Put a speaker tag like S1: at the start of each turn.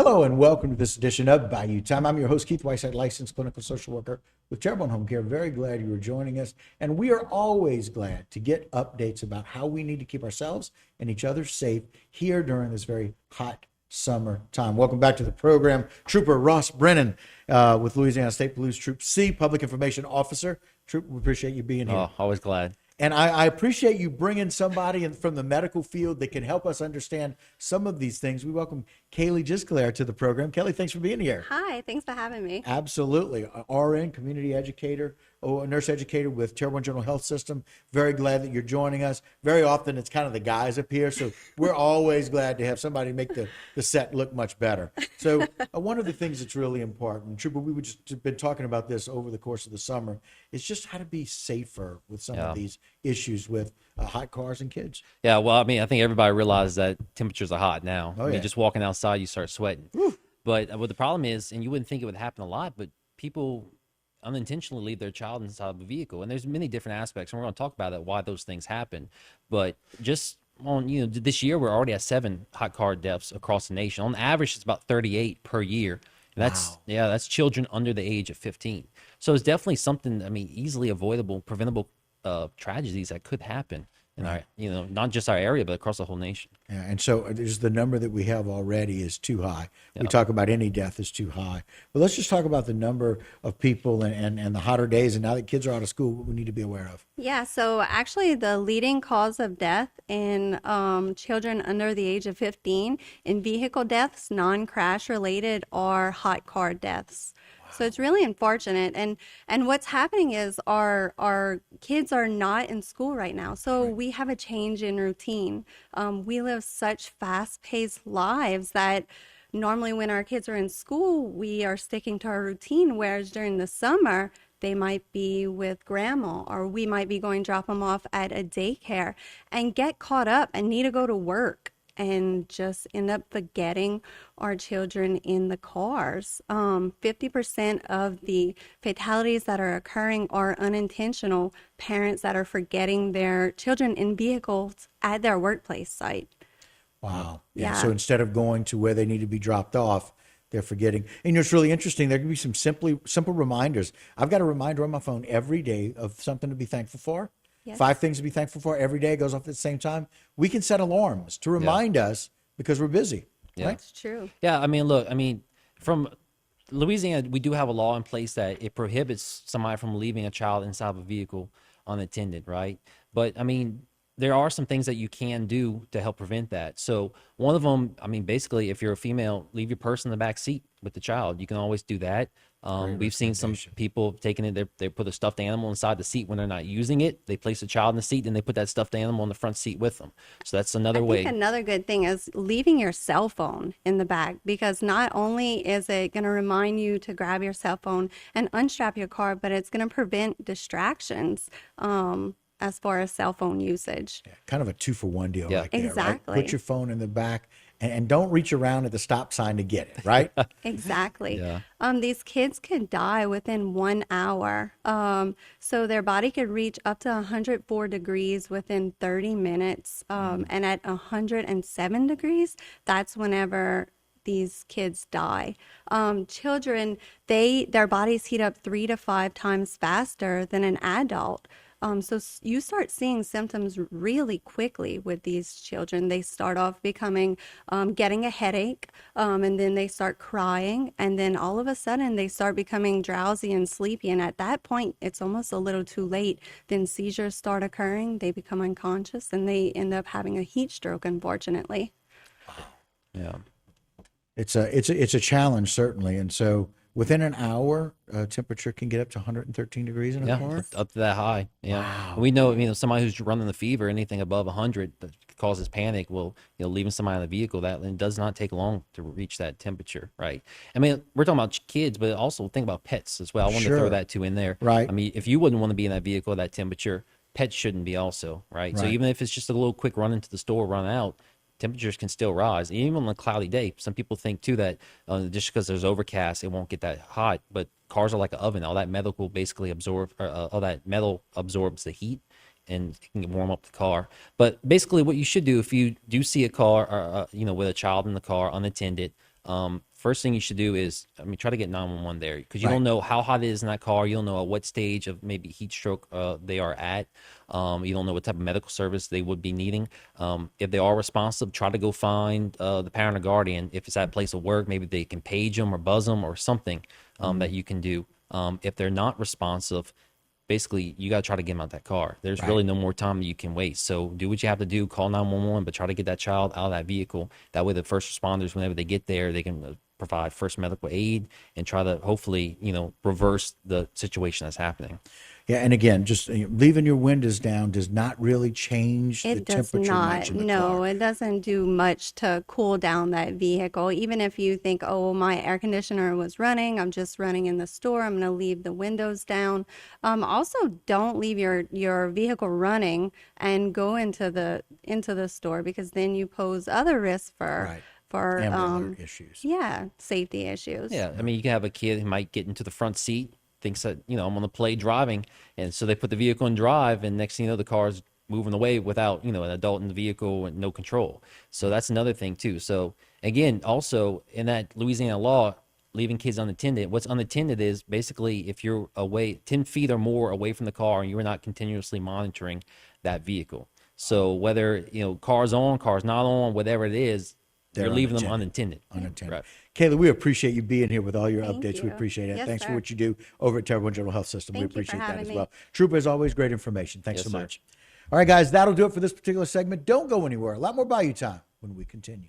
S1: Hello and welcome to this edition of Bayou Time. I'm your host, Keith Whiteside, licensed clinical social worker with Terrebonne Home Care. Very glad you are joining us. And we are always glad to get updates about how we need to keep ourselves and each other safe here during this very hot summer time. Welcome back to the program. Trooper Ross Brennan with Louisiana State Police Troop C, Public Information Officer. Troop, we appreciate you being here.
S2: Oh, always glad.
S1: And I appreciate you bringing somebody from the medical field that can help us understand some of these things. We welcome Kaylee Gisclair to the program. Kelly, thanks for being here.
S3: Hi, thanks for having me.
S1: Absolutely. RN, community educator, nurse educator with Terrebonne General Health System. Very glad that you're joining us. Very often it's kind of the guys up here, so we're always glad to have somebody make the set look much better. So one of the things that's really important, Trooper, we just been talking about this over the course of the summer, is just how to be safer with some of these issues with hot cars and kids.
S2: Yeah, well, I mean, I think everybody realizes that temperatures are hot now.
S1: Oh,
S2: I mean,
S1: yeah.
S2: just walking outside, you start sweating.
S1: Whew.
S2: But what the problem is, and you wouldn't think it would happen a lot, but people unintentionally leave their child inside of a vehicle. And there's many different aspects, and we're going to talk about that, why those things happen. But just on, this year, we're already at 7 hot car deaths across the nation. On average, it's about 38 per year. And that's children under the age of 15. So it's definitely something, I mean, easily avoidable, preventable tragedies that could happen in our, not just our area, but across the whole nation.
S1: Yeah, and so there's the number that we have already is too high. We talk about any death is too high. But let's just talk about the number of people and the hotter days. And now that kids are out of school, what we need to be aware of.
S3: Yeah, so actually the leading cause of death in children under the age of 15 in vehicle deaths, non-crash related, are hot car deaths. So it's really unfortunate, and what's happening is our kids are not in school right now, so we have a change in routine. We live such fast-paced lives that normally when our kids are in school, we are sticking to our routine, whereas during the summer, they might be with grandma, or we might be going drop them off at a daycare and get caught up and need to go to work, and just end up forgetting our children in the cars. 50% of the fatalities that are occurring are unintentional parents that are forgetting their children in vehicles at their workplace site.
S1: Wow.
S3: Yeah.
S1: So instead of going to where they need to be dropped off, they're forgetting. And it's really interesting. There can be some simple reminders. I've got a reminder on my phone every day of something to be thankful for.
S3: Yes.
S1: 5 things to be thankful for every day, goes off at the same time. We can set alarms to remind us because we're busy.
S2: Yeah.
S1: Right?
S3: It's true.
S2: Yeah, I mean, look, from Louisiana, we do have a law in place that it prohibits somebody from leaving a child inside of a vehicle unattended, right? But, I mean, there are some things that you can do to help prevent that. So one of them, I mean, basically, if you're a female, leave your purse in the back seat with the child. You can always do that. We've seen some people taking it, they put a stuffed animal inside the seat when they're not using it. They place a child in the seat, then they put that stuffed animal in the front seat with them. So that's another way.
S3: I think another good thing is leaving your cell phone in the back, because not only is it going to remind you to grab your cell phone and unstrap your car, but it's going to prevent distractions as far as cell phone usage.
S1: Yeah, kind of a 2-for-1 deal right there.
S3: Exactly.
S1: Right? Put your phone in the back and don't reach around at the stop sign to get it, right?
S3: Exactly.
S2: Yeah.
S3: These kids could die within 1 hour. So their body could reach up to 104 degrees within 30 minutes. And at 107 degrees, that's whenever these kids die. Children, their bodies heat up 3 to 5 times faster than an adult. So you start seeing symptoms really quickly with these children. They start off getting a headache, and then they start crying, and then all of a sudden they start becoming drowsy and sleepy. And at that point, it's almost a little too late. Then seizures start occurring, they become unconscious, and they end up having a heat stroke, unfortunately.
S2: Yeah.
S1: It's a challenge, certainly. And so within an hour, temperature can get up to 113 degrees in a car.
S2: Up to that high. Yeah.
S1: Wow.
S2: We know, somebody who's running the fever, anything above 100 that causes panic, will, leaving somebody in the vehicle, that it does not take long to reach that temperature, right? I mean, we're talking about kids, but also think about pets as well. I wanted to throw that too in there.
S1: Right.
S2: I mean, if you wouldn't want to be in that vehicle at that temperature, pets shouldn't be also, right? So even if it's just a little quick run into the store, run out, temperatures can still rise. Even on a cloudy day, some people think too that just because there's overcast, it won't get that hot. But cars are like an oven. All that metal will basically absorb, all that metal absorbs the heat, and it can warm up the car. But basically, what you should do if you do see a car, with a child in the car unattended, first thing you should do is, I mean, try to get 911 there, because you don't know how hot it is in that car. You don't know at what stage of maybe heat stroke they are at. You don't know what type of medical service they would be needing. If they are responsive, try to go find the parent or guardian. If it's at a place of work, maybe they can page them or buzz them or something that you can do. If they're not responsive, basically you got to try to get them out that car. There's really no more time you can waste. So do what you have to do, call 911, but try to get that child out of that vehicle. That way the first responders, whenever they get there, they can provide first medical aid and try to hopefully, reverse the situation that's happening.
S1: Yeah, and again, just leaving your windows down does not really change the
S3: It does
S1: temperature much
S3: not.
S1: in the
S3: No,
S1: car.
S3: it doesn't do much to cool down that vehicle. Even if you think, oh, my air conditioner was running, I'm just running in the store, I'm going to leave the windows down. Also, don't leave your vehicle running and go into the store, because then you pose other risks
S1: Right.
S3: for
S1: Amber Alert issues.
S3: yeah, safety issues.
S2: Yeah, I mean, you can have a kid who might get into the front seat, thinks that, I'm going to play driving. And so they put the vehicle in drive, and next thing you know, the car's moving away without, an adult in the vehicle and no control. So that's another thing too. So again, also in that Louisiana law, leaving kids unattended, what's unattended is basically if you're away 10 feet or more away from the car and you're not continuously monitoring that vehicle. So whether, car's on, car's not on, whatever it is,
S1: They're
S2: you're leaving them
S1: unattended.
S2: unattended. Right.
S1: Kayla, we appreciate you being here with all your
S3: Thank
S1: updates. We
S3: you.
S1: appreciate it.
S3: Yes,
S1: Thanks for
S3: sir.
S1: what you do over at Terrebonne General Health System. We
S3: Thank you for
S1: appreciate that
S3: having
S1: as
S3: me.
S1: well. Trooper, as always, great information. Thanks
S2: Yes,
S1: so
S2: sir.
S1: much. All right, guys, that'll do it for this particular segment. Don't go anywhere. A lot more Bayou Time when we continue.